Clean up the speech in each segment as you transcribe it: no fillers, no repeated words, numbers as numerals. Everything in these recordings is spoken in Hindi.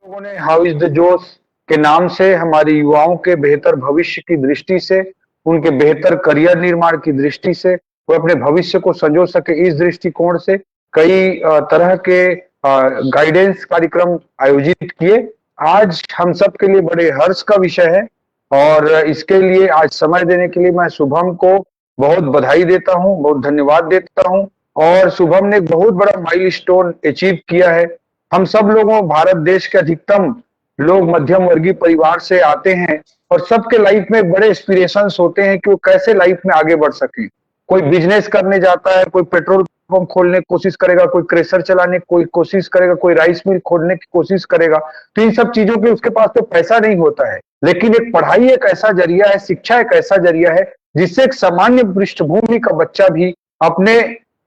लोगों ने हाउ इज द जोश के नाम से हमारे युवाओं के बेहतर भविष्य की दृष्टि से, उनके बेहतर करियर निर्माण की दृष्टि से, वो अपने भविष्य को संजो सके इस दृष्टिकोण से कई तरह के गाइडेंस कार्यक्रम आयोजित किए। आज हम सब के लिए बड़े हर्ष का विषय है और इसके लिए आज समय देने के लिए मैं शुभम को बहुत बधाई देता हूँ, बहुत धन्यवाद देता हूँ। और शुभम ने एक बहुत बड़ा माइलस्टोन अचीव किया है। हम सब लोगों भारत देश के अधिकतम लोग मध्यम वर्गीय परिवार से आते हैं और सबके लाइफ में बड़े एस्पिरेशंस होते हैं कि वो कैसे लाइफ में आगे बढ़ सके। कोई बिजनेस करने जाता है, कोई पेट्रोल पंप खोलने की कोशिश करेगा, कोई क्रेशर चलाने की कोई कोशिश करेगा, कोई राइस मिल खोलने की कोशिश करेगा। तो इन सब चीजों के उसके पास तो पैसा नहीं होता है, लेकिन एक पढ़ाई एक ऐसा जरिया है, शिक्षा एक ऐसा जरिया है जिससे एक सामान्य पृष्ठभूमि का बच्चा भी अपने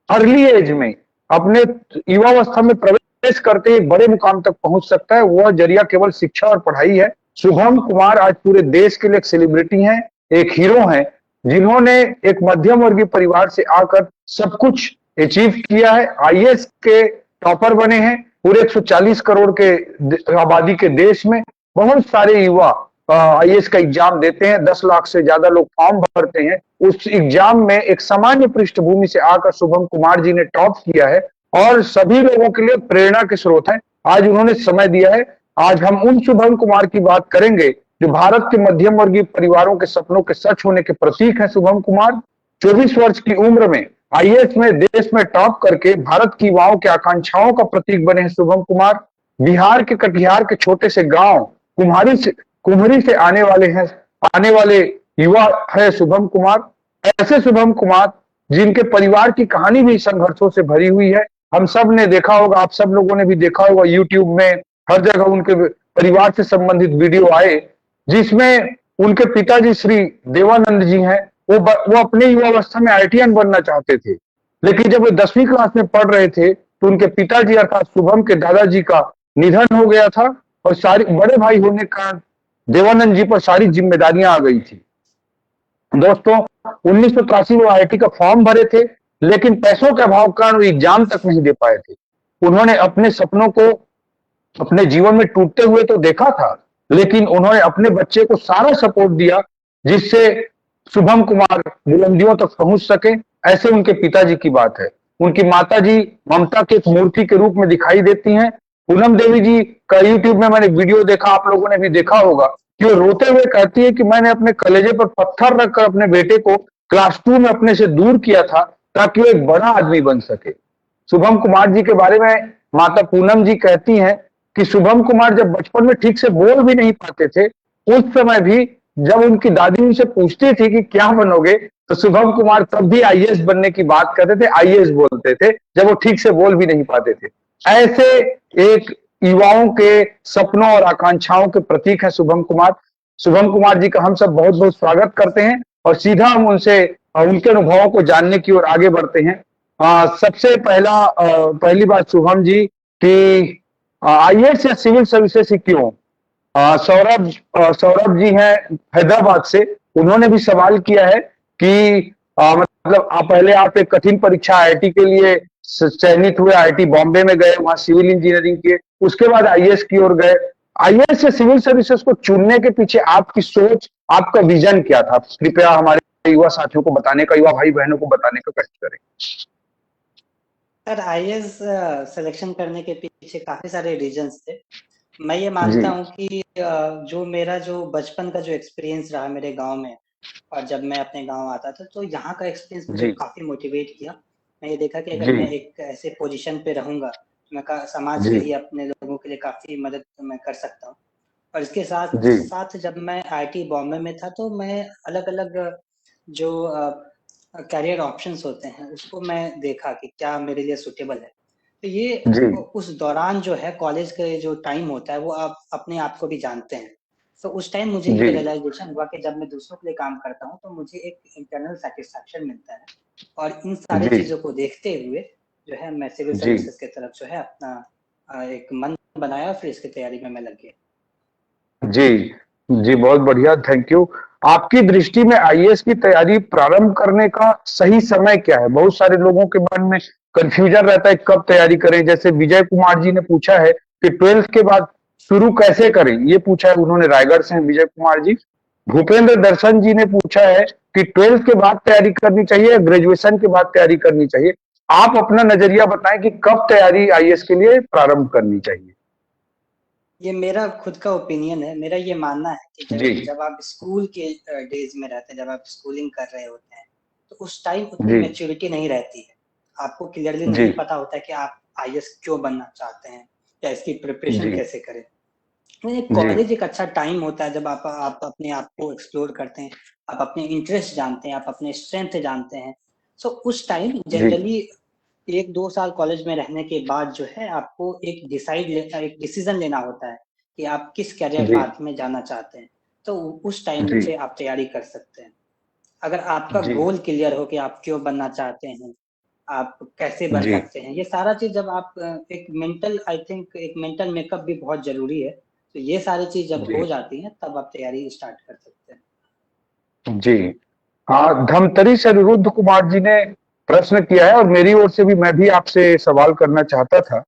अर्ली एज में, अपने युवावस्था में प्रवेश करते ही बड़े मुकाम तक पहुंच सकता है। वह जरिया केवल शिक्षा और पढ़ाई है। शुभम कुमार आज पूरे देश के लिए एक सेलिब्रिटी हैं, एक हीरो हैं, जिन्होंने एक मध्यम वर्गीय परिवार से आकर सब कुछ अचीव किया है। आईएएस के टॉपर बने हैं। पूरे 140 करोड़ के आबादी के देश में बहुत सारे युवा आईएएस का एग्जाम देते हैं। 10 लाख से ज्यादा लोग फॉर्म भरते हैं। उस एग्जाम में एक सामान्य पृष्ठभूमि से आकर शुभम कुमार जी ने टॉप किया है और सभी लोगों के लिए प्रेरणा के स्रोत है। आज उन्होंने समय दिया है। आज हम उन शुभम कुमार की बात करेंगे जो भारत के मध्यम वर्गीय परिवारों के सपनों के सच होने के प्रतीक है। शुभम कुमार 24 वर्ष की उम्र में आईएएस में देश में टॉप करके भारत की युवाओं की आकांक्षाओं का प्रतीक बने हैं। शुभम कुमार बिहार के कटिहार के छोटे से गांव कुम्हरी से आने वाले युवा है शुभम कुमार। ऐसे शुभम कुमार जिनके परिवार की कहानी भी संघर्षों से भरी हुई है। हम सब ने देखा होगा, आप सब लोगों ने भी देखा होगा, यूट्यूब में हर जगह उनके परिवार से संबंधित वीडियो आए, जिसमें उनके पिताजी श्री देवानंद जी हैं। वो अपने युवावस्था में आईटीएन बनना चाहते थे, लेकिन जब वो 10वीं क्लास में पढ़ रहे थे तो उनके पिताजी अर्थात शुभम के दादाजी का निधन हो गया था और सारी बड़े भाई होने के कारण देवानंद जी पर सारी जिम्मेदारियां आ गई थी। दोस्तों 1983 में आईआईटी का फॉर्म भरे थे, लेकिन पैसों के अभाव के कारण एग्जाम तक नहीं दे पाए थे। उन्होंने अपने सपनों को अपने जीवन में टूटते हुए तो देखा था, लेकिन उन्होंने अपने बच्चे को सारा सपोर्ट दिया जिससे शुभम कुमार बुलंदियों तक पहुंच सके। ऐसे उनके पिताजी की बात है। उनकी माताजी ममता के एक मूर्ति के रूप में दिखाई देती हैं। पूनम देवी जी का यूट्यूब में मैंने वीडियो देखा, आप लोगों ने भी देखा होगा, कि वो रोते हुए कहती है कि मैंने अपने कलेजे पर पत्थर रखकर अपने बेटे को क्लास 2 में अपने से दूर किया था ताकि वो एक बड़ा आदमी बन सके। शुभम कुमार जी के बारे में माता पूनम जी कहती हैं कि शुभम कुमार जब बचपन में ठीक से बोल भी नहीं पाते थे, उस समय भी जब उनकी दादी उनसे पूछती थी कि क्या बनोगे, तो शुभम कुमार तब भी आईएएस बनने की बात करते थे, आईएएस बोलते थे, जब वो ठीक से बोल भी नहीं पाते थे। ऐसे एक युवाओं के सपनों और आकांक्षाओं के प्रतीक है शुभम कुमार। शुभम कुमार जी का हम सब बहुत बहुत स्वागत करते हैं और सीधा हम उनसे उनके अनुभवों को जानने की ओर आगे बढ़ते हैं। सबसे पहली बात शुभम जी कि आईएएस या सिविल सर्विसेज ही क्यों? सौरभ जी हैं हैदराबाद से, उन्होंने भी सवाल किया है कि मतलब पहले आप एक कठिन परीक्षा आईआईटी के लिए चयनित हुए, आईआईटी बॉम्बे में गए, वहां सिविल इंजीनियरिंग किए, उसके बाद आईएएस की ओर गए। आईएएस या सिविल सर्विसेज को चुनने के पीछे आपकी सोच, आपका विजन क्या था? कृपया हमारे युवा साथियों को बताने का, युवा भाई बहनों को बताने का कष्ट करें। सर, आईएएस सिलेक्शन करने के पीछे काफी सारे रीजंस थे। मैं ये मानता हूँ कि जो मेरा जो बचपन का जो एक्सपीरियंस रहा मेरे गांव में, और जब मैं अपने गांव आता था तो यहाँ का एक्सपीरियंस मुझे काफी मोटिवेट किया। मैं ये देखा कि अगर मैं एक ऐसे पोजीशन पे रहूंगा, मैं समाज के लिए, अपने लोगों के लिए काफी मदद मैं कर सकता हूँ। और इसके साथ साथ जब मैं आईआईटी बॉम्बे में था तो मैं अलग अलग जो करियर ऑप्शंस होते हैं उसको मैं देखा कि क्या मेरे लिए सुटेबल है। तो ये उस दौरान जो है कॉलेज के जो टाइम होता है वो आप अपने आप को भी जानते हैं। तो उस टाइम मुझे ये रियलाइजेशन हुआ कि जब मैं दूसरों के लिए काम करता हूँ तो मुझे एक इंटरनल सेटिस्फैक्शन मिलता है। और इन सारी चीजों को देखते हुए जो है मैं सिविल सर्विसेज की तरफ जो है अपना एक मन बनाया, फिर इसकी तैयारी में मैं लग गया। जी, बहुत बढ़िया, थैंक यू। आपकी दृष्टि में आईएएस की तैयारी प्रारंभ करने का सही समय क्या है? बहुत सारे लोगों के मन में कंफ्यूजन रहता है कब तैयारी करें। जैसे विजय कुमार जी ने पूछा है कि 12th के बाद शुरू कैसे करें, ये पूछा है उन्होंने रायगढ़ से विजय कुमार जी। भूपेंद्र दर्शन जी ने पूछा है कि 12th के बाद तैयारी करनी चाहिए या ग्रेजुएशन के बाद तैयारी करनी चाहिए। आप अपना नजरिया बताएं कि कब तैयारी आईएएस के लिए प्रारंभ करनी चाहिए। ये मेरा खुद का ओपिनियन है। मेरा ये मानना है कि जी जब आप स्कूल के डेज में रहते हैं, जब आप स्कूलिंग कर रहे होते हैं, तो उस टाइम उतनी जी मैच्योरिटी नहीं रहती है। आपको क्लियरली जी नहीं पता होता है कि आप आईएएस क्यों बनना चाहते हैं या इसकी प्रिपरेशन जी कैसे करें। नहीं, जी कॉलेज एक अच्छा टाइम होता है जब आप अपने आप को एक्सप्लोर करते हैं, आप अपने इंटरेस्ट जानते हैं, आप अपने स्ट्रेंथ जानते हैं। सो उस टाइम जी जनरली 1-2 साल कॉलेज में रहने के बाद जो है आपको एक डिसीजन लेना होता है कि आप किस करियर जी पाथ में जाना चाहते हैं। तो उस टाइम जी से आप तैयारी कर सकते हैं। अगर आपका जी गोल क्लियर हो कि आप क्यों बनना चाहते हैं, आप कैसे बन जी सकते हैं, ये सारा चीज जब आप एक मेंटल आई थिंक एक मेंटल मेकअप भी बहुत जरूरी है। तो ये सारी चीज जब जी हो जाती है तब आप तैयारी स्टार्ट कर सकते हैं। जी। हाँ, धमतरी से अनिरुद्ध कुमार जी ने प्रश्न किया है और मेरी ओर से भी मैं भी आपसे सवाल करना चाहता था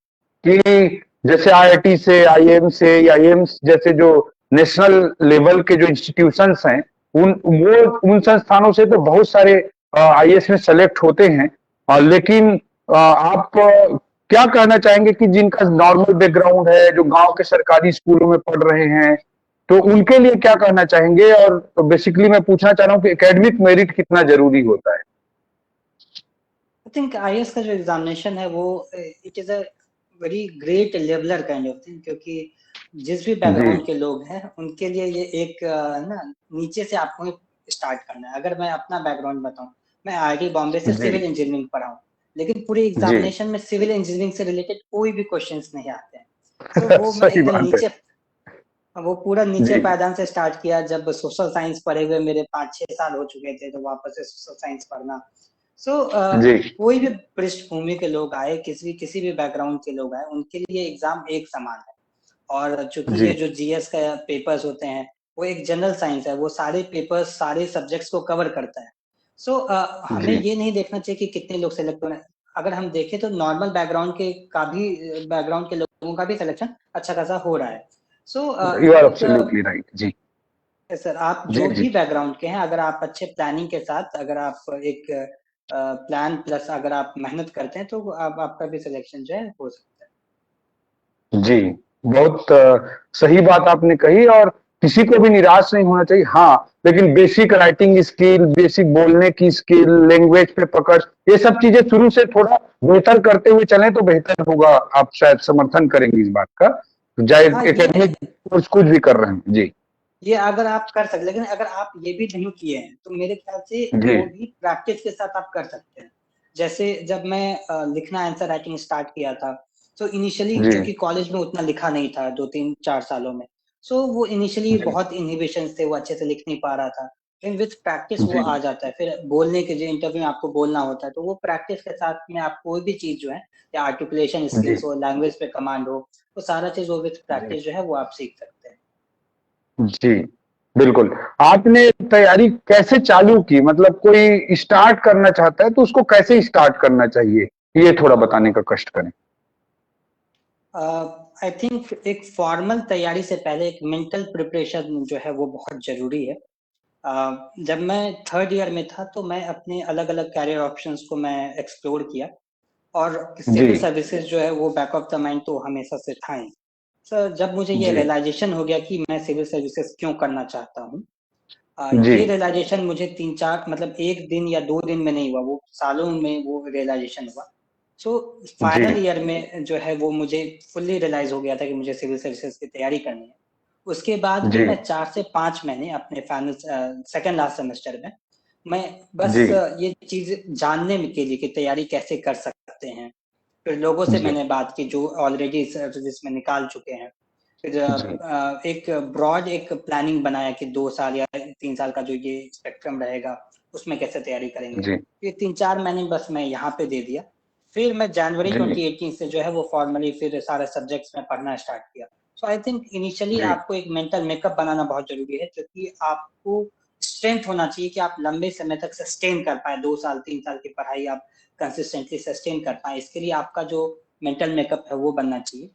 कि जैसे आईआईटी से, आईएम से या एम्स जैसे जो नेशनल लेवल के जो इंस्टीट्यूशंस हैं, उन संस्थानों से तो बहुत सारे आईएएस में सेलेक्ट होते हैं। लेकिन आप क्या कहना चाहेंगे कि जिनका नॉर्मल बैकग्राउंड है, जो गांव के सरकारी स्कूलों में पढ़ रहे हैं, तो उनके लिए क्या कहना चाहेंगे? और बेसिकली मैं पूछना चाह रहा हूँ कि एकेडमिक मेरिट कितना जरूरी होता है? आई थिंक आईएएस का जो एग्जामिनेशन है वो it is a very great leveller kind of thing, क्योंकि जिस भी जी बैकग्राउंड के लोग हैं उनके लिए ये एक ना नीचे से आपको स्टार्ट करना है। अगर मैं अपना बैकग्राउंड बताऊं, मैं आईआईटी बॉम्बे से जी सिविल इंजीनियरिंग पढ़ा हूँ, लेकिन पूरे जी। एग्जामिनेशन में सिविल इंजीनियरिंग से रिलेटेड कोई भी क्वेश्चंस नहीं आते हैं। सो वो मैं सही एकदम बात है। नीचे, वो पूरा नीचे जी पायदान से स्टार्ट किया। जब सोशल साइंस पढ़े हुए मेरे 5-6 साल हो चुके थे, तो वापस से सोशल साइंस पढ़ना। सो जी कोई भी पृष्ठभूमि के लोग आए, किसी भी बैकग्राउंड के लोग आए, उनके लिए एग्जाम एक समान है। और चूंकि जी ये जो जीएस का पेपर्स होते हैं वो एक जनरल साइंस है, वो सारे पेपर्स सारे सब्जेक्ट्स को कवर करता है। सो हमें जी ये नहीं देखना चाहिए कि कितने लोग सेलेक्ट हो रहे हैं। अगर हम देखें तो नॉर्मल बैकग्राउंड के का भी बैकग्राउंड के लोगों का भी सिलेक्शन अच्छा खासा हो रहा है। सो यू आर एक एब्सोल्युटली राइट। जी सर, आप जी जो जी भी बैकग्राउंड के हैं, अगर आप अच्छे प्लानिंग के साथ, अगर आप एक प्लान प्लस अगर आप मेहनत करते हैं, तो आपका भी सिलेक्शन जो है हो सकता है। जी। बहुत सही बात आपने कही और किसी को भी निराश नहीं होना चाहिए। हाँ, लेकिन बेसिक राइटिंग स्किल, बेसिक बोलने की स्किल, लैंग्वेज पे पकड़, ये सब चीजें शुरू से थोड़ा बेहतर करते हुए चलें तो बेहतर होगा। आप शायद समर्थन करेंगे इस बात का, चाहे हाँ, एकेडमिक कोर्स कुछ भी कर रहे हैं। जी ये अगर आप कर सकते, लेकिन अगर आप ये भी नहीं किए हैं तो मेरे ख्याल से जी वो भी प्रैक्टिस के साथ आप कर सकते हैं। जैसे जब मैं लिखना आंसर राइटिंग स्टार्ट किया था, तो इनिशियली जी चूंकि कॉलेज में उतना लिखा नहीं था 2-3-4 सालों में, सो वो इनिशियली जी बहुत इनहिबिशन थे, वो अच्छे से लिख नहीं पा रहा था। लेकिन विथ प्रैक्टिस वो जी आ जाता है। फिर बोलने के जो इंटरव्यू में आपको बोलना होता है, तो वो प्रैक्टिस के साथ में आप कोई भी चीज जो है, या आर्टिकुलेशन जी स्किल्स हो, लैंग्वेज पे कमांड हो, वो सारा चीज वो विथ जी प्रैक्टिस जो है वो आप सीख सकते हैं। जी, बिल्कुल। आपने तैयारी कैसे चालू की? मतलब कोई स्टार्ट करना चाहता है तो उसको कैसे स्टार्ट करना चाहिए? ये थोड़ा बताने का कष्ट करें। आई थिंक एक फॉर्मल तैयारी से पहले एक मेंटल प्रिपरेशन जो है वो बहुत जरूरी है। जब मैं थर्ड ईयर में था तो मैं अपने अलग अलग कैरियर ऑप्शंस को मैं एक्सप्लोर किया, और जी, सिविल सर्विसेज जो है वो बैक ऑफ द माइंड तो हमेशा से था ही। सर, जब मुझे ये जी, रियलाइजेशन हो गया कि मैं सिविल सर्विसेज क्यों करना चाहता हूँ, जी, ये रियलाइजेशन मुझे 3-4 मतलब 1 दिन या 2 दिन में नहीं हुआ, वो सालों में वो रियलाइजेशन हुआ। सो जी, फाइनल ईयर में जो है वो मुझे फुल्ली रियलाइज हो गया था कि मुझे सिविल सर्विसेज की तैयारी करनी है। उसके बाद भी जी, मैं 4 से 5 महीने अपने फाइनल सेकेंड लास्ट सेमेस्टर में मैं बस जी, ये चीज जानने के लिए कि तैयारी कैसे कर सकते हैं। फिर लोगों से जी, मैंने बात की जो ऑलरेडी सर्विस में निकाल चुके हैं। फिर जी, एक ब्रॉड एक प्लानिंग बनाया कि 2 साल या 3 साल का जो ये स्पेक्ट्रम रहेगा उसमें कैसे तैयारी करेंगे। जी, ये 3-4 महीने बस मैं यहाँ पे दे दिया। फिर मैं जनवरी जी, 2018 से जो है वो फॉर्मली फिर सारे सब्जेक्ट्स में पढ़ना स्टार्ट किया। सो आई थिंक इनिशियली जी, आपको एक मेंटल मेकअप बनाना बहुत जरूरी है, क्योंकि आपको स्ट्रेंथ होना चाहिए कि आप लंबे समय तक सस्टेन कर पाए। 2 साल 3 साल की पढ़ाई आप कंसिस्टेंटली सस्टेन कर पाए, इसके लिए आपका जो मेंटल मेकअप है वो बनना चाहिए।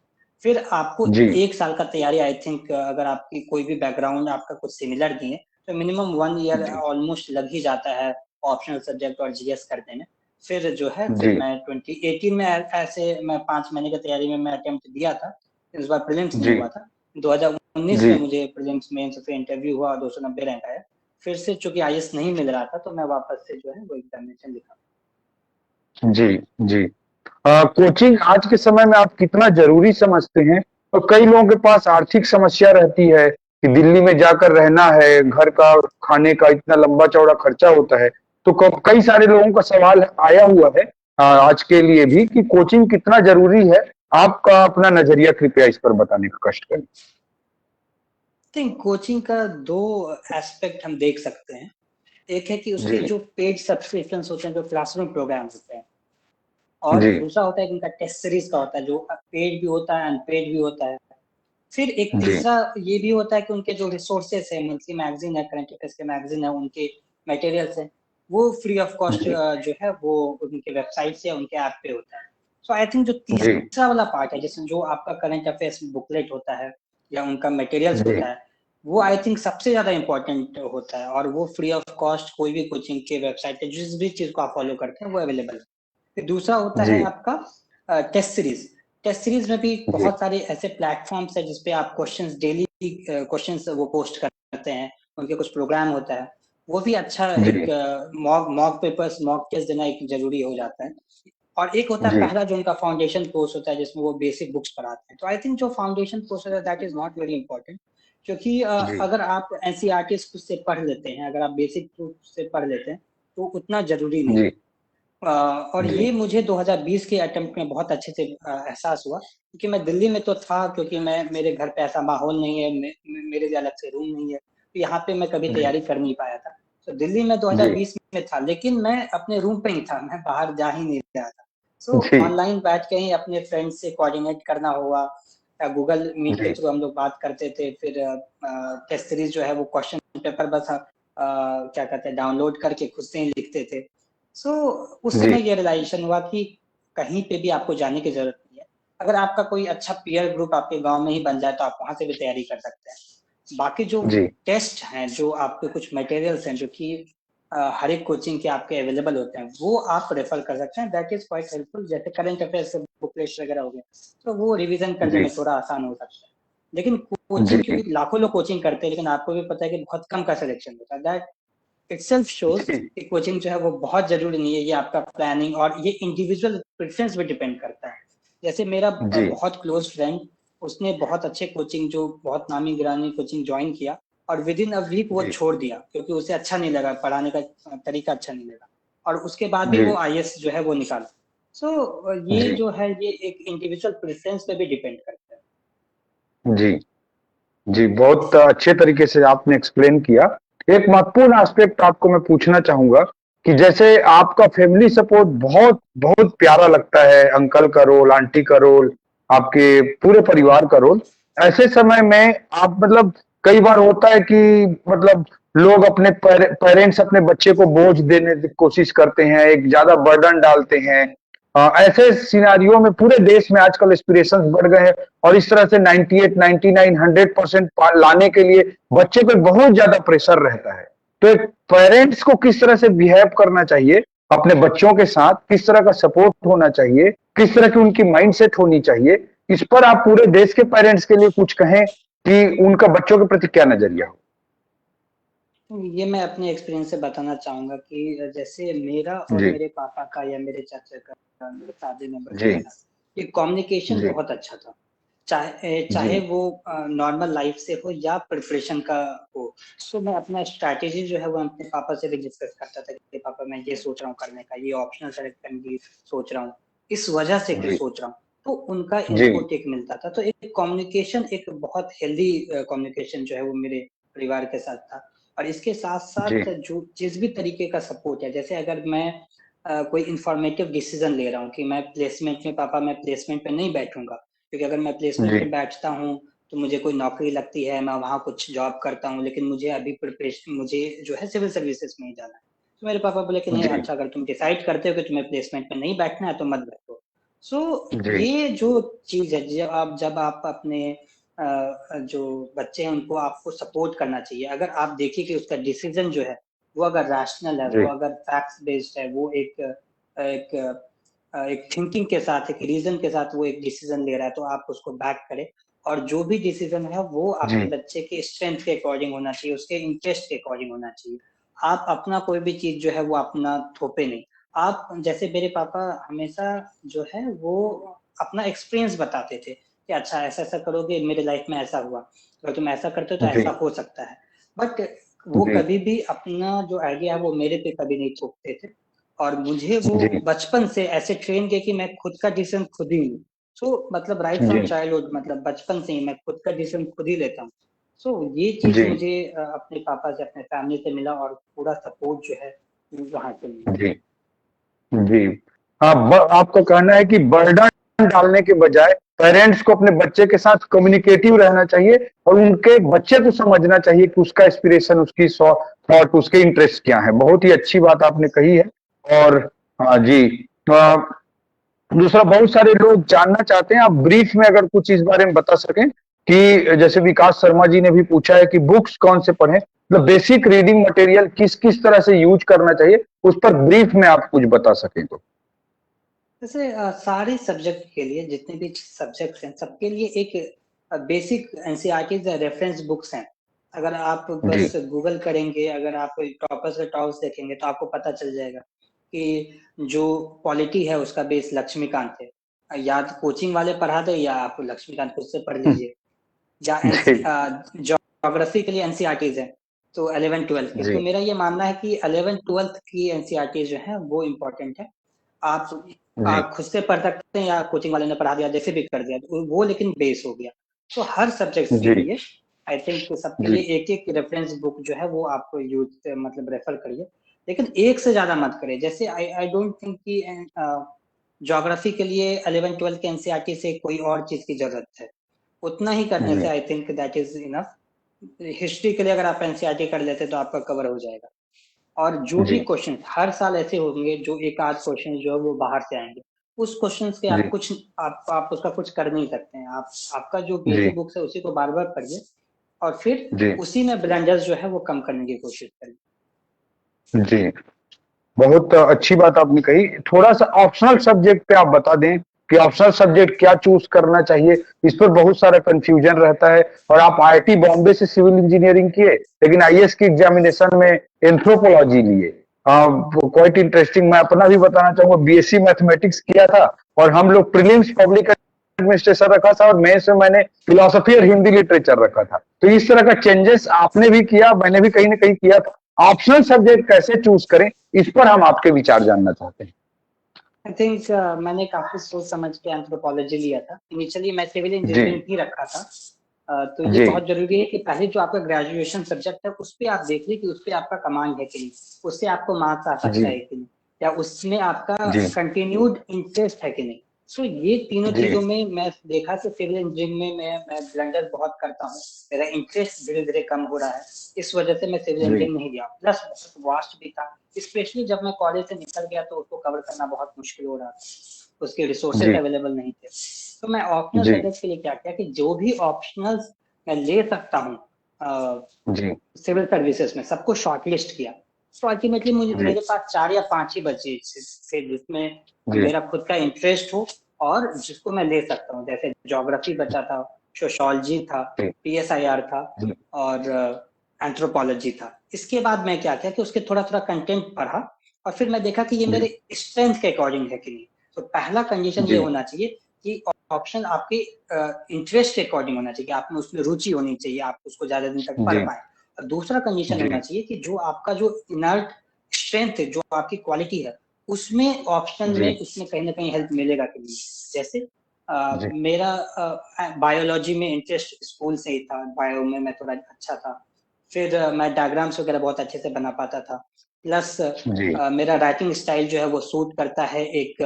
फिर आपको जी 1 साल का तैयारी, आई थिंक अगर आपकी कोई भी बैकग्राउंड आपका कुछ सिमिलर भी है, तो मिनिमम 1 ईयर जी ऑलमोस्ट लग ही जाता है ऑप्शनल सब्जेक्ट और जीएस करने में। फिर जो है फिर जी मैं 2018 में ऐसे मैं 5 महीने की तैयारी में मैं अटेम्प्ट दिया था। इस बार प्रीलिम्स नहीं जी हुआ था। 2019 जी में मुझे प्रीलिम्स मेंस फिर इंटरव्यू हुआ, 290 रैंक आया। फिर से चूँकि आईएएस नहीं मिल रहा था, तो मैं वापस से जो है वो एग्ज़ामिनेशन लिखा। जी जी। कोचिंग आज के समय में आप कितना जरूरी समझते हैं? और कई लोगों के पास आर्थिक समस्या रहती है कि दिल्ली में जाकर रहना है, घर का खाने का इतना लंबा चौड़ा खर्चा होता है। तो कई सारे लोगों का सवाल आया हुआ है आज के लिए भी कि कोचिंग कितना जरूरी है। आपका अपना नजरिया कृपया इस पर बताने का कष्ट करें। थिंक कोचिंग का 2 एस्पेक्ट हम देख सकते हैं। एक है कि उसके जी जो पेड सब्सक्रिप्शंस होते हैं, जो क्लासरूम प्रोग्राम्स होते हैं, और जी दूसरा होता है कि उनका टेस्ट सीरीज का होता है, जो पेड भी होता है, अनपेड भी होता है। फिर एक जी तीसरा ये भी होता है कि उनके जो रिसोर्सेस है, मंथली मैगजीन है, करंट अफेयर्स के मैगजीन है, उनके मटेरियल्स हैं, वो फ्री ऑफ कॉस्ट जी जो है वो उनके वेबसाइट से, उनके ऐप पे होता है। सो आई थिंक जो जी तीसरा वाला पार्ट है, जिसमें जो आपका करंट अफेयर्स बुकलेट होता है या उनका मटेरियल्स जी होता है, वो आई थिंक सबसे ज्यादा इंपॉर्टेंट होता है, और वो फ्री ऑफ कॉस्ट कोई भी कोचिंग के वेबसाइट पे जिस भी चीज को आप फॉलो करते हैं वो अवेलेबल है। फिर दूसरा होता है जी आपका टेस्ट सीरीज। टेस्ट सीरीज में भी जी बहुत सारे ऐसे प्लेटफॉर्म्स है जिसपे आप क्वेश्चंस डेली क्वेश्चंस वो पोस्ट करते हैं, उनके कुछ प्रोग्राम होता है। वो भी अच्छा एक जी mock mock papers mock test देना एक जरूरी हो जाता है। और एक होता है जी पहला जो उनका फाउंडेशन कोर्स होता है, जिसमें वो बेसिक बुक्स पढ़ाते हैं। तो आई थिंक जो फाउंडेशन कोर्स होता है that is not very important, क्योंकि जी अगर आप एनसीईआरटी खुद से पढ़ लेते हैं, अगर आप बेसिक रूप से पढ़ लेते हैं, तो उतना जरूरी नहीं है। जी और जी ये मुझे 2020 के अटेम्प्ट में बहुत अच्छे से एहसास हुआ, क्योंकि मैं दिल्ली में तो था, क्योंकि मैं मेरे घर पे ऐसा माहौल नहीं है, मेरे लिए अलग से रूम नहीं है, तो यहाँ पे मैं कभी जी तैयारी कर नहीं पाया था। तो दिल्ली में जी 2020 में था, लेकिन मैं अपने रूम पे ही था, मैं बाहर जा ही नहीं रहा था। सो जी ऑनलाइन बैठ के ही अपने फ्रेंड्स से कोऑर्डिनेट करना हुआ, या गूगल मीट के जी थ्रू हम लोग बात करते थे। फिर टेस्ट सीरीज जो है वो क्वेश्चन पेपर बस क्या कहते हैं डाउनलोड करके खुद से ही लिखते थे। सो उस जी समय ये रियलाइजेशन हुआ कि कहीं पे भी आपको जाने की जरूरत नहीं है। अगर आपका कोई अच्छा पीयर ग्रुप आपके गांव में ही बन जाए, तो आप वहां से भी तैयारी कर सकते हैं। बाकी जो जी टेस्ट हैं, जो आपके कुछ मटेरियल्स हैं, जो कि हर एक कोचिंग के आपके अवेलेबल होते हैं, वो आप रेफर कर सकते हैं। That is quite helpful. जैसे करंट अफेयर्स बुकलेट्स वगैरह हो गए, तो वो रिवीजन करने जी में थोड़ा आसान हो सकता है। लेकिन जी कोचिंग, क्योंकि लाखों लोग कोचिंग करते हैं, लेकिन आपको भी पता है कि बहुत कम का सिलेक्शन होता है। दैट इटसेल्फ शोज जी कि कोचिंग जो है वो बहुत जरूरी नहीं है। ये आपका प्लानिंग और ये इंडिविजुअल प्रेफरेंस पे डिपेंड करता है। जैसे मेरा जी बहुत क्लोज फ्रेंड, उसने बहुत अच्छे कोचिंग, जो बहुत नामी गिरानी कोचिंग ज्वाइन किया, और विद इन अ वीक वो जी छोड़ दिया, क्योंकि उसे अच्छा नहीं लगा, पढ़ाने का तरीका अच्छा नहीं लगा, और उसके बाद भी जी वो आईएएस जो है वो निकाला। सो ये जी जो है ये एक इंडिविजुअल प्रेफरेंस पे भी डिपेंड करता है। जी जी बहुत अच्छे तरीके से आपने एक्सप्लेन किया। एक महत्वपूर्ण एस्पेक्ट आपको मैं पूछना चाहूंगा कि जैसे आपका फैमिली सपोर्ट बहुत बहुत प्यारा लगता है, अंकल का रोल, आंटी का रोल, आपके पूरे परिवार का रोल। ऐसे समय में आप मतलब कई बार होता है कि मतलब लोग अपने पेरेंट्स अपने बच्चे को बोझ देने की कोशिश करते हैं, एक ज्यादा बर्डन डालते हैं। ऐसे सिनारियों में पूरे देश में आजकल एस्पिरेशंस बढ़ गए हैं और इस तरह से 98, 99, 100% लाने के लिए बच्चे पे बहुत ज्यादा प्रेशर रहता है। तो एक पेरेंट्स को किस तरह से बिहेव करना चाहिए अपने बच्चों के साथ, किस तरह का सपोर्ट होना चाहिए, किस तरह की उनकी माइंडसेट होनी चाहिए, इस पर आप पूरे देश के पेरेंट्स के लिए कुछ कहें कि उनका बच्चों के प्रति क्या नजरिया हो। ये मैं अपने एक्सपीरियंस से बताना चाहूंगा कि जैसे मेरा और जी मेरे पापा का या मेरे चाचा का, मेरे फैमिली मेंबर्स जी का, ये कम्युनिकेशन जी बहुत अच्छा था। चाहे जी चाहे वो नॉर्मल लाइफ से हो या प्रिपरेशन का हो। सो मैं अपना स्ट्रैटेजी जो है वो अपने पापा से भी डिस्कस करता था कि पापा मैं ये सोच रहा हूँ करने का, ये ऑप्शनल सेलेक्ट करने की सोच रहा हूँ, इस वजह से जी सोच रहा हूँ। तो उनका जी इनपुट एक मिलता था। तो एक कम्युनिकेशन, एक बहुत हेल्दी कम्युनिकेशन जो है वो मेरे परिवार के साथ था। और इसके साथ जी साथ जो जिस भी तरीके का सपोर्ट है, जैसे अगर मैं कोई इंफॉर्मेटिव डिसीजन ले रहा हूँ कि मैं प्लेसमेंट में, पापा मैं प्लेसमेंट पे नहीं बैठूंगा, क्योंकि अगर मैं प्लेसमेंट जी पे बैठता हूँ तो मुझे कोई नौकरी लगती है, मैं वहां कुछ जॉब करता हूँ, लेकिन मुझे अभी प्रिपरेशन, मुझे जो है सिविल सर्विसेज में ही जाना है। तो मेरे पापा बोले कि नहीं, जी अच्छा अगर तुम डिसाइड करते हो कि तुम्हें प्लेसमेंट में नहीं बैठना है तो मत बैठो। सो जी ये जो चीज है, जब आप अपने जो बच्चे हैं उनको आपको सपोर्ट करना चाहिए। अगर आप देखिए कि उसका डिसीजन जो है वो अगर रैशनल है, वो जी अगर फैक्ट्स बेस्ड है, वो एक एक थिंकिंग के साथ, एक रीजन के साथ वो एक डिसीजन ले रहा है, तो आप उसको बैक करें। और जो भी डिसीजन है वो आपके जी बच्चे के स्ट्रेंथ के अकॉर्डिंग होना चाहिए, उसके इंटरेस्ट के अकॉर्डिंग होना चाहिए। आप अपना कोई भी चीज जो है वो अपना थोपे नहीं। आप जैसे मेरे पापा हमेशा जो है वो अपना एक्सपीरियंस बताते थे कि अच्छा ऐसा ऐसा करोगे मेरे लाइफ में ऐसा हुआ, अगर तुम ऐसा करते हो तो जी ऐसा हो सकता है। बट वो जी कभी भी अपना जो आइडिया है वो मेरे पे कभी नहीं थोपते थे। और मुझे वो जी बचपन से ऐसे ट्रेन किया कि मैं खुद का डिसीजन खुद ही लूँ। सो मतलब राइट फ्रॉम जी चाइल्डहुड, मतलब बचपन से ही मैं खुद का डिसीजन खुद ही लेता हूँ। सो ये चीज जी मुझे अपने पापा से, अपने फैमिली से मिला, और पूरा सपोर्ट जो है वहाँ से मिला। जी जी। हाँ, आपका कहना है कि बर्डन डालने के बजाय पेरेंट्स को अपने बच्चे के साथ कम्युनिकेटिव रहना चाहिए और उनके बच्चे को समझना चाहिए कि उसका एस्पिरेशन, उसकी थॉट, उसके इंटरेस्ट क्या है। बहुत ही अच्छी बात आपने कही है। और हाँ जी, अ, दूसरा, बहुत सारे लोग जानना चाहते हैं, आप ब्रीफ में अगर कुछ इस बारे में बता सकें कि जैसे विकास शर्मा जी ने भी पूछा है कि बुक्स कौन से पढ़ें, मतलब बेसिक रीडिंग मटेरियल किस किस तरह से यूज करना चाहिए, उस पर ब्रीफ में आप कुछ बता सकें तो। जैसे सारे सब्जेक्ट के लिए, जितने भी सब्जेक्ट्स हैं सबके लिए एक बेसिक एनसीईआरटी रेफरेंस बुक्स हैं। अगर आप जी बस गूगल करेंगे, अगर आप टॉपर्स के टॉप्स देखेंगे तो आपको पता चल जाएगा कि जो पॉलिटी है उसका बेस लक्ष्मीकांत है। या तो कोचिंग वाले पढ़ा दे या आप लक्ष्मीकांत खुद से पढ़ लीजिए। या जी ज्योग्राफी के लिए एनसीईआरटीज है, तो 11 12 की। जी तो मेरा ये मानना है कि 11 12 की एनसीईआरटी जो है वो इम्पोर्टेंट है। आप जी खुद से पढ़ सकते हैं या कोचिंग वाले ने पढ़ा दिया, जैसे भी कर दिया, तो वो लेकिन बेस हो गया। तो हर सब्जेक्ट्स के जी लिए आई थिंक सबके जी लिए एक एक रेफरेंस बुक जो है वो आप यूज मतलब रेफर करिए। लेकिन एक से ज्यादा मत करें। जैसे आई डोंट थिंक कि ज्योग्राफी के लिए 11 12 के एनसीईआरटी से कोई और चीज की जरूरत है। उतना ही करने से जी I think that is enough. History के लिए अगर आप एनसीईआरटी कर लेते तो आपका कवर हो जाएगा। और जो भी जी क्वेश्चन हर साल ऐसे होंगे, जो एक आध क्वेश्चन जो है वो बाहर से आएंगे, उस क्वेश्चन से जी आप कुछ आप उसका कुछ कर नहीं सकते हैं। आप आपका जो जी पीएससी बुक्स है उसी को बार बार पढ़िए, और फिर जी उसी में ब्लंडर्स जो है वो कम करने की कोशिश करिए। जी। बहुत अच्छी बात आपने कही। थोड़ा सा ऑप्शनल सब्जेक्ट पे आप बता दें कि ऑप्शनल सब्जेक्ट क्या चूज करना चाहिए। इस पर बहुत सारा कंफ्यूजन रहता है। और आप आईआईटी बॉम्बे से सिविल इंजीनियरिंग किए, लेकिन आईएएस की एग्जामिनेशन में एंथ्रोपोलॉजी लिए। Quite interesting. मैं अपना भी बताना चाहूंगा, बीएससी मैथमेटिक्स किया था और हम लोग प्रीलिम्स पब्लिक एडमिनिस्ट्रेशन रखा था और मेंस में मैंने फिलोसफी और हिंदी लिटरेचर रखा था। तो इस तरह का चेंजेस आपने भी किया, मैंने भी कहीं ना कहीं किया था। ऑप्शनल सब्जेक्ट कैसे चूज करें, इस पर हम आपके विचार जानना चाहते हैं। आई थिंक मैंने काफी सोच समझ के एंथ्रोपोलॉजी लिया था। इनिशियली मैं सिविल जी इंजीनियरिंग ही रखा था। तो ये जी बहुत जरूरी है कि पहले जो आपका ग्रेजुएशन सब्जेक्ट है उस पर आप देख लीजिए कि उस पर आपका कमांड है कि नहीं, उससे आपको मार्क्स आ जी सकता है कि नहीं, या उसमें आपका जी कंटिन्यूड इंटरेस्ट है कि नहीं। सो ये तीनों जी चीजों में मैं देखा कि सिविल इंजीनियरिंग में मैं ब्लंडर बहुत करता हूँ। मेरा इंटरेस्ट धीरे धीरे कम हो रहा है, इस वजह से मैं सिविल जी इंजीनियरिंग नहीं लिया। प्लस बहुत वास्ट भी था, स्पेशली जब मैं कॉलेज से निकल गया तो उसको कवर करना बहुत मुश्किल हो रहा था, उसके रिसोर्सेज जी अवेलेबल नहीं थे। तो मैं ऑप्शनल जी सब्जेक्ट के लिए क्या किया कि जो भी ऑप्शनल मैं ले सकता हूँ जी सिविल सर्विसेज में, सबको शॉर्टलिस्ट किया। तो अल्टीमेटली मुझे जी मेरे पास 4 या 5 ही बचे थे जिसमें जी मेरा खुद का इंटरेस्ट हो और जिसको मैं ले सकता हूँ। जैसे ज्योग्राफी बचा था, सोशोलॉजी था, पीएसआईआर था, जी और एंथ्रोपोलॉजी था। इसके बाद मैं क्या किया कि उसके थोड़ा थोड़ा कंटेंट पढ़ा, और फिर मैं देखा कि ये जी मेरे स्ट्रेंथ के अकॉर्डिंग है कि नहीं। तो पहला कंडीशन ये जी होना चाहिए कि ऑप्शन आपके इंटरेस्ट के अकॉर्डिंग होना चाहिए, कि आप में उसमें रुचि होनी चाहिए, आप उसको ज्यादा दिन तक पढ़ जी पाए। और दूसरा कंडीशन जी होना चाहिए कि जो आपका जो इनर्ट स्ट्रेंथ है, जो आपकी क्वालिटी है, उसमें ऑप्शन जी में उसमें कहीं ना कहीं हेल्प मिलेगा कि नहीं। जैसे जी मेरा बायोलॉजी में इंटरेस्ट स्कूल से ही था, बायो में मैं थोड़ा अच्छा था। फिर मैं डायग्राम्स वगैरह बहुत अच्छे से बना पाता था। प्लस जी मेरा राइटिंग स्टाइल जो है वो सूट करता है एक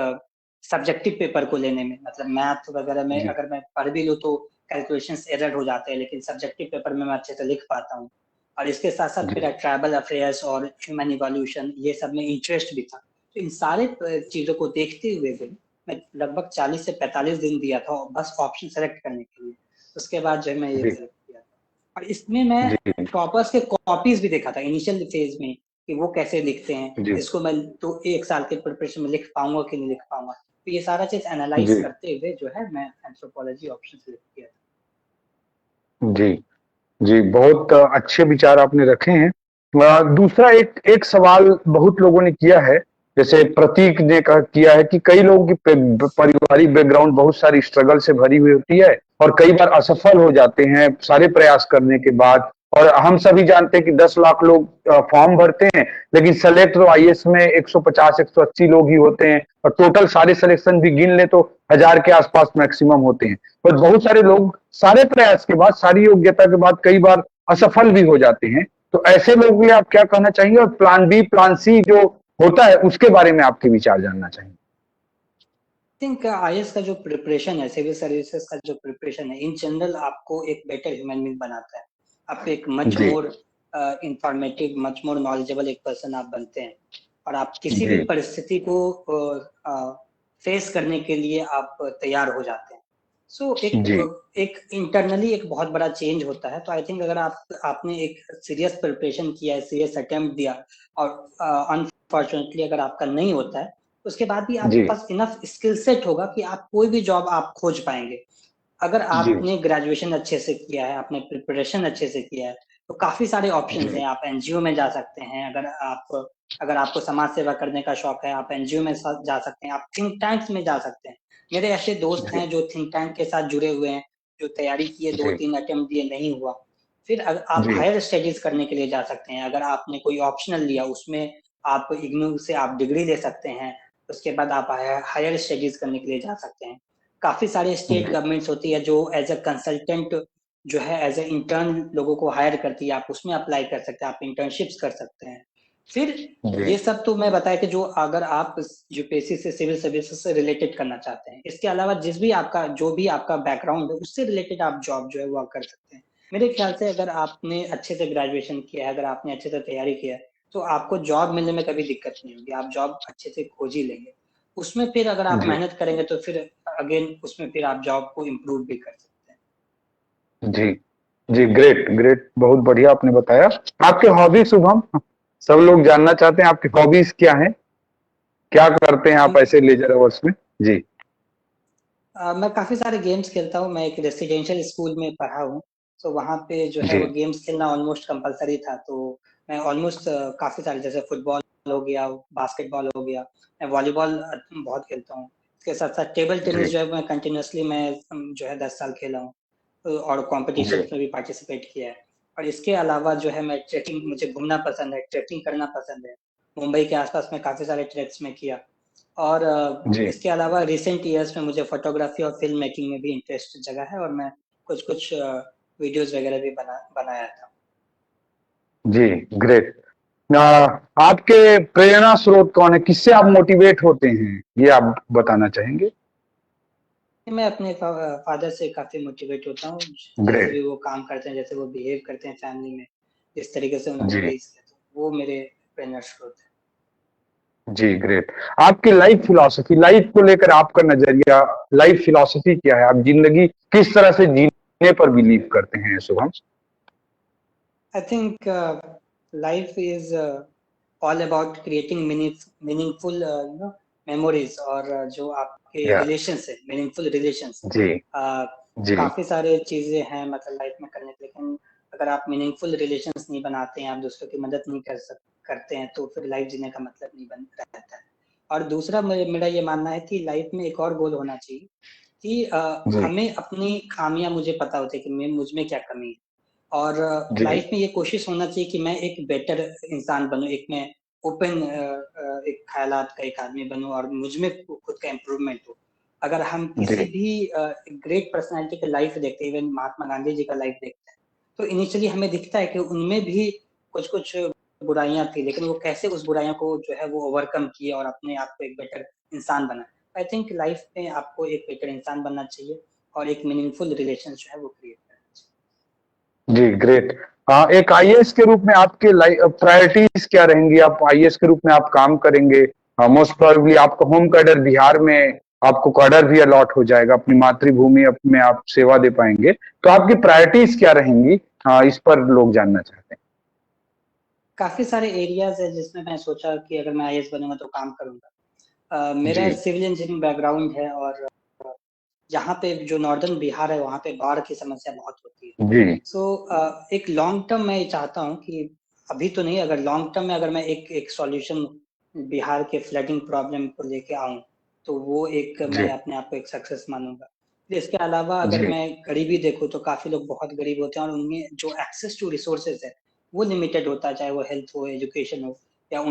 सब्जेक्टिव पेपर को लेने में। मतलब मैथ वगैरह में जी अगर मैं पढ़ भी लूँ तो कैलकुलेशंस एरर हो जाते हैं, लेकिन सब्जेक्टिव पेपर में मैं अच्छे से लिख पाता हूँ। और इसके साथ साथ जी मेरा ट्राइबल अफेयर्स और ह्यूमन इवोल्यूशन ये सब में इंटरेस्ट भी था। तो इन सारे चीजों को देखते हुए भी मैं लगभग 40 से 45 दिन दिया था बस ऑप्शन सेलेक्ट करने के लिए। उसके बाद जो है मैं ये जी सेलेक्ट किया था। और इसमें मैं जी टॉपर्स के कॉपीज भी देखा था इनिशियल फेज में कि वो कैसे दिखते हैं, जी इसको मैं तो 1 साल के प्रिपरेशन में लिख पाऊंगा कि नहीं लिख पाऊंगा। तो ये सारा चीज एनालाइज जी करते हुए जो है मैं एंथ्रोपोलॉजी ऑप्शन सेलेक्ट किया था। जी जी, बहुत अच्छे विचार आपने रखे हैं। दूसरा एक एक सवाल बहुत लोगों ने किया है, जैसे प्रतीक ने किया है कि कई लोगों की पारिवारिक बैकग्राउंड बहुत सारी स्ट्रगल से भरी हुई होती है और कई बार असफल हो जाते हैं सारे प्रयास करने के बाद। और हम सभी जानते हैं कि 10 लाख लोग फॉर्म भरते हैं, लेकिन सेलेक्ट तो आईएएस में 150 180 लोग ही होते हैं, और टोटल सारे सिलेक्शन भी गिन ले तो 1000 के आसपास मैक्सिमम होते हैं। पर बहुत सारे लोग सारे प्रयास के बाद, सारी योग्यता के बाद कई बार असफल भी हो जाते हैं। तो ऐसे लोग भी आप क्या कहना चाहेंगे, और प्लान बी प्लान सी जो होता है उसके बारे में आपके विचार जानना चाहेंगे। थिंक आईएएस का जो प्रिपरेशन है, सिविल सर्विसेज का जो प्रिपरेशन है, इन जनरल आपको एक बेटर ह्यूमन बीइंग बनाता है। आप एक मच जी more informative, much more knowledgeable एक पर्सन आप बनते हैं, और आप किसी भी जी परिस्थिति को फेस करने के लिए आप तैयार हो जाते हैं। सो जी एक इंटरनली एक बहुत बड़ा चेंज होता है। तो आई थिंक अगर आपने एक सीरियस प्रिपरेशन किया है, सीरियस अटेम्प्ट दिया, और अनफॉर्चुनेटली अगर आपका नहीं होता है, उसके बाद भी आपके जी पास इनफ स्किल सेट होगा कि आप कोई भी जॉब आप खोज पाएंगे। अगर जी आपने ग्रेजुएशन अच्छे से किया है, आपने प्रिपरेशन अच्छे से किया है, तो काफी सारे ऑप्शंस जी हैं। आप एनजीओ में जा सकते हैं, अगर आपको समाज सेवा करने का शौक है, आप एनजीओ में जा सकते हैं, आप थिंक टैंक्स में जा सकते हैं। मेरे ऐसे दोस्त जी हैं जो थिंक टैंक के साथ जुड़े हुए हैं, जो तैयारी किए, जी 2-3 अटेम्प्ट दिए, नहीं हुआ। फिर अगर आप जी हायर स्टडीज करने के लिए जा सकते हैं, अगर आपने कोई ऑप्शनल लिया, उसमें आप इग्नू से आप डिग्री ले सकते हैं। उसके बाद आप हायर स्टडीज करने के लिए जा सकते हैं। काफी सारे स्टेट गवर्नमेंट्स होती है जो एज अ कंसल्टेंट जो है एज ए इंटर्न लोगों को हायर करती है, आप उसमें अप्लाई कर सकते हैं, आप इंटर्नशिप्स कर सकते हैं। फिर जी ये सब तो मैं बताया कि जो अगर आप यूपीएससी से, सिविल सर्विसेज से रिलेटेड करना चाहते हैं। इसके अलावा जो भी आपका बैकग्राउंड है, उससे रिलेटेड आप जॉब जो है वो कर सकते हैं। मेरे ख्याल से अगर आपने अच्छे से ग्रेजुएशन किया है, अगर आपने अच्छे से तैयारी किया है, तो आपको जॉब मिलने में कभी दिक्कत नहीं होगी, आप जॉब अच्छे से खोज ही लेंगे। उसमें फिर अगर आप जी मेहनत करेंगे तो फिर अगेन उसमें फिर आप जॉब को इम्प्रूव भी कर सकते हैं। जी जी, ग्रेट ग्रेट, बहुत बढ़िया आपने बताया। आपके हॉबी शुभम, सब लोग जानना चाहते हैं आपकी हॉबीज क्या हैं, क्या करते हैं आप हम ऐसे लेजर आवर्स में। जी मैं काफी सारे गेम्स खेलता हूँ। मैं एक रेसिडेंशियल स्कूल में पढ़ा हूँ, तो वहाँ पे जो है जी वो गेम्स खेलना ऑलमोस्ट कंपलसरी था। तो मैं ऑलमोस्ट काफी सारे, जैसे फुटबॉल हो गया, बास्केटबॉल हो गया, मैं वॉलीबॉल बहुत खेलता हूँ। इसके साथ साथ टेबल टेनिस जी जो है मैं कंटिन्यूसली मैं जो है 10 साल खेला हूँ, और जी कॉम्पिटिशन में भी पार्टिसिपेट किया है। और इसके अलावा जो है मैं ट्रैकिंग, मुझे घूमना पसंद है, ट्रैकिंग करना पसंद है। मुंबई के आसपास में काफी सारे ट्रैक्स में किया। और जी इसके अलावा रिसेंट ईयर्स में मुझे फोटोग्राफी और फिल्म मेकिंग में भी इंटरेस्ट जगा है, और मैं कुछ कुछ वीडियोस वगैरह भी बनाया था। जी, ग्रेट। आपके प्रेरणा स्रोत कौन है, किससे आप मोटिवेट होते हैं, ये आप बताना चाहेंगे। मैं अपने फादर से काफी मोटिवेट होता हूँ। जैसे ग्रेट। भी वो काम करते हैं, जैसे वो बिहेव करते हैं फैमिली में, जिस तरीके से उनको जी रेज किया, तो वो मेरे प्रेरणा स्रोत है। जी, ग्रेट। आपकी लाइफ फिलॉसफी, लाइफ को लेकर आपका नजरिया, लाइफ फिलॉसफी क्या है, आप जिंदगी किस तरह से जीने पर बिलीव करते हैं Shubham. I think life is all about creating meaningful memories, और जो आपके या रिलेशंस है, मीनिंगफुल रिलेशंस। जी जी काफी सारे चीजें हैं मतलब लाइफ में करने के, लेकिन अगर आप मीनिंगफुल रिलेशंस नहीं बनाते हैं, आप दूसरों की मदद नहीं करते हैं, तो फिर लाइफ जीने का मतलब नहीं बन रहता है। और दूसरा मेरा ये मानना है कि लाइफ में एक और गोल होना चाहिए कि जी हमें अपनी खामियां, मुझे पता होती है कि मुझ में क्या कमी है, और जी लाइफ में ये कोशिश होना चाहिए कि मैं एक बेटर इंसान बनूं, एक मैं ओपन एक ख्यालात का एक आदमी बनूं, और मुझ में खुद का इम्प्रूवमेंट हो। अगर हम जी किसी भी ग्रेट पर्सनालिटी की लाइफ देखते हैं, इवन महात्मा गांधी जी का लाइफ देखते हैं, तो इनिशियली हमें दिखता है कि उनमें भी कुछ कुछ बुराइयां थी, लेकिन वो कैसे उस बुराइयों को जो है वो ओवरकम किए और अपने आप को एक बेटर इंसान बना। आई थिंक लाइफ में आपको एक बेटर इंसान बनना चाहिए, और एक मीनिंगफुल रिलेशन जो है वो क्रिएट करना चाहिए। जी, ग्रेट। एक आईएएस के रूप में आपके प्रायोरिटीज क्या रहेंगी, आप आईएएस के रूप में आप काम करेंगे, मोस्ट प्रोबेबली आपका होम कैडर बिहार में आपको कैडर भी अलॉट हो जाएगा, अपनी मातृभूमि में आप सेवा दे पाएंगे। तो आपकी प्रायोरिटीज क्या रहेंगी, इस पर लोग जानना चाहते हैं। काफी सारे एरियाज है जिसमें मैं सोचा कि अगर मैं आईएएस बनूंगा तो काम करूंगा। मेरा जी सिविल इंजीनियरिंग बैकग्राउंड है और यहाँ पे जो नॉर्दर्न बिहार है वहाँ पे बाढ़ की समस्या बहुत होती है। जी सो एक लॉन्ग टर्म मैं ये चाहता हूँ कि अभी तो नहीं, अगर लॉन्ग टर्म में अगर मैं एक सॉल्यूशन बिहार के फ्लडिंग प्रॉब्लम को लेके आऊँ तो वो एक जी मैं अपने आप को एक सक्सेस मानूंगा। इसके अलावा अगर जी मैं गरीबी देखूँ तो काफी लोग बहुत गरीब होते हैं और उनमें जो एक्सेस टू रिसोर्सेज है वो लिमिटेड होता है, चाहे वो हेल्थ हो, एजुकेशन हो या जी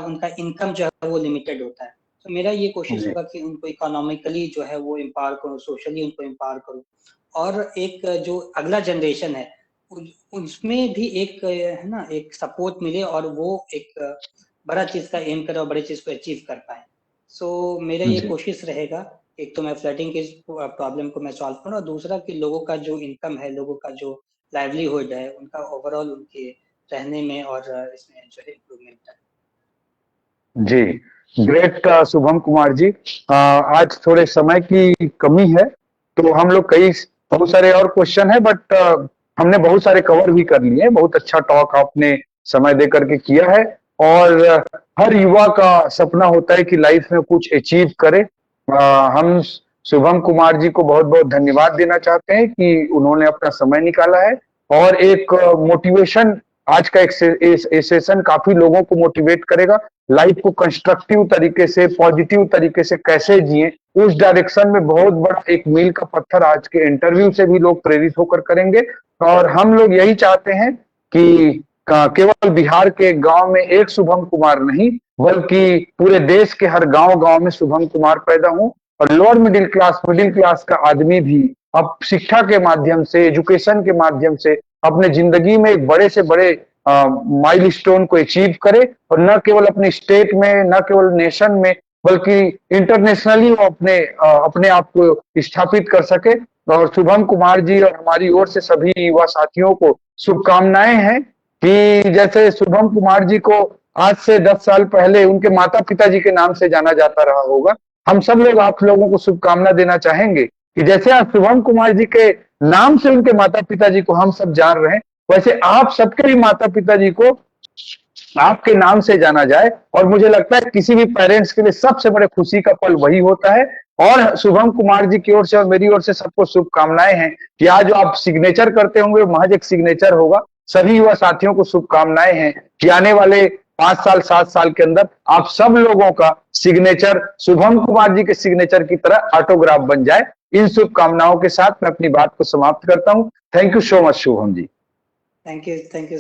उनका इनकम जो है वो लिमिटेड होता है। तो मेरा ये कोशिश जी होगा कि उनको इकोनॉमिकली जो है वो एम्पावर करूँ, सोशली उनको एम्पावर करूँ और एक जो अगला जनरेशन है उसमें भी एक है ना एक सपोर्ट मिले और वो एक बड़ा चीज का एम करे और बड़ी चीज को अचीव कर पाए। सो मेरा ये जी कोशिश रहेगा, एक तो मैं फ्लडिंग की प्रॉब्लम को मैं सॉल्व करूँ और दूसरा कि लोगों का जो इनकम है, लोगों का जो लाइवलीहुड है, उनका ओवरऑल उनके रहने में और इसमें जो है इम्प्रूवमेंट है। जी ग्रेट शुभम कुमार जी, आज थोड़े समय की कमी है तो हम लोग कई बहुत सारे और क्वेश्चन है, बट हमने बहुत सारे कवर भी कर लिए। बहुत अच्छा टॉक आपने समय दे करके किया है और हर युवा का सपना होता है कि लाइफ में कुछ अचीव करे। हम शुभम कुमार जी को बहुत बहुत धन्यवाद देना चाहते हैं कि उन्होंने अपना समय निकाला है और एक मोटिवेशन, आज का एक सेशन काफी लोगों को मोटिवेट करेगा लाइफ को कंस्ट्रक्टिव तरीके से, पॉजिटिव तरीके से कैसे जिए, उस डायरेक्शन में बहुत बड़ा एक मील का पत्थर आज के इंटरव्यू से भी लोग प्रेरित होकर करेंगे। और हम लोग यही चाहते हैं कि केवल बिहार के गांव में एक शुभम कुमार नहीं, बल्कि पूरे देश के हर गांव गांव में शुभम कुमार पैदा हो और लोअर मिडिल क्लास का आदमी भी अब शिक्षा के माध्यम से, एजुकेशन के माध्यम से अपने जिंदगी में एक बड़े से बड़े माइलस्टोन को अचीव करे और न केवल अपने स्टेट में, न केवल नेशन में, बल्कि इंटरनेशनली वो अपने आप को स्थापित कर सके। और शुभम कुमार जी और हमारी ओर से सभी युवा साथियों को शुभकामनाएं हैं कि जैसे शुभम कुमार जी को आज से 10 साल पहले उनके माता पिता जी के नाम से जाना जाता रहा होगा, हम सब लोग आप लोगों को शुभकामना देना चाहेंगे कि जैसे आज शुभम कुमार जी के नाम से उनके माता पिता जी को हम सब जान रहे हैं, वैसे आप सबके भी माता पिता जी को आपके नाम से जाना जाए। और मुझे लगता है किसी भी पेरेंट्स के लिए सबसे बड़े खुशी का पल वही होता है। और शुभम कुमार जी की ओर से और मेरी ओर से सबको शुभकामनाएं हैं कि आज जो आप सिग्नेचर करते होंगे महज एक सिग्नेचर होगा। सभी युवा साथियों को शुभकामनाएं हैं कि आने वाले 5 साल 7 साल के अंदर आप सब लोगों का सिग्नेचर शुभम कुमार जी के सिग्नेचर की तरह ऑटोग्राफ बन जाए। इन शुभकामनाओं के साथ मैं अपनी बात को समाप्त करता हूं। Thank you so much Shubham ji. Thank you